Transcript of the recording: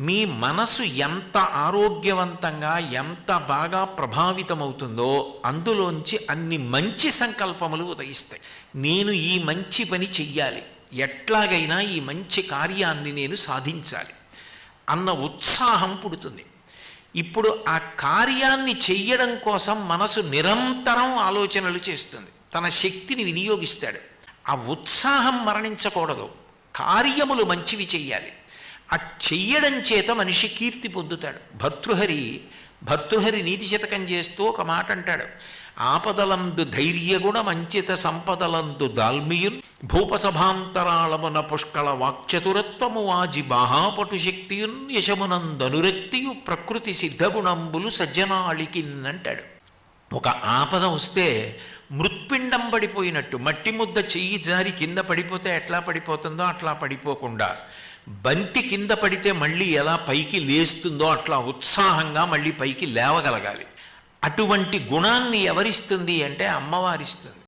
మీ మనసు ఎంత ఆరోగ్యవంతంగా ఎంత బాగా ప్రభావితమవుతుందో అందులోంచి అన్ని మంచి సంకల్పములు ఉదయిస్తాయి. నేను ఈ మంచి పని చెయ్యాలి, ఎట్లాగైనా ఈ మంచి కార్యాన్ని నేను సాధించాలి అన్న ఉత్సాహం పుడుతుంది. ఇప్పుడు ఆ కార్యాన్ని చెయ్యడం కోసం మనసు నిరంతరం ఆలోచనలు చేస్తుంది, తన శక్తిని వినియోగిస్తాడు. ఆ ఉత్సాహం మరణించకూడదు, కార్యములు మంచివి చెయ్యాలి. ఆ చెయ్యడం చేత మనిషి కీర్తి పొందుతాడు. భర్తృహరి నీతి శతకం చేస్తూ ఒక మాట అంటాడు: ఆపదలందు ధైర్యగుణ మంచిత సంపదలందు దాల్మియున్ భూపసభాంతరాళమున పుష్కళ వాక్చతురత్వము వాజి బాహాపటు శక్తియున్ యశమునందనురక్తియు ప్రకృతి సిద్ధగుణంబులు సజ్జనాళికిన్ అంటాడు. ఒక ఆపద వస్తే మృత్పిండం పడిపోయినట్టు, మట్టి ముద్ద చెయ్యి జారి కింద పడిపోతే ఎట్లా పడిపోతుందో అట్లా పడిపోకుండా, బంతి కింద పడితే మళ్ళీ ఎలా పైకి లేస్తుందో అట్లా ఉత్సాహంగా మళ్ళీ పైకి లేవగలగాలి. అటువంటి గుణాన్ని ఎవరిస్తుంది అంటే అమ్మవారిస్తుంది.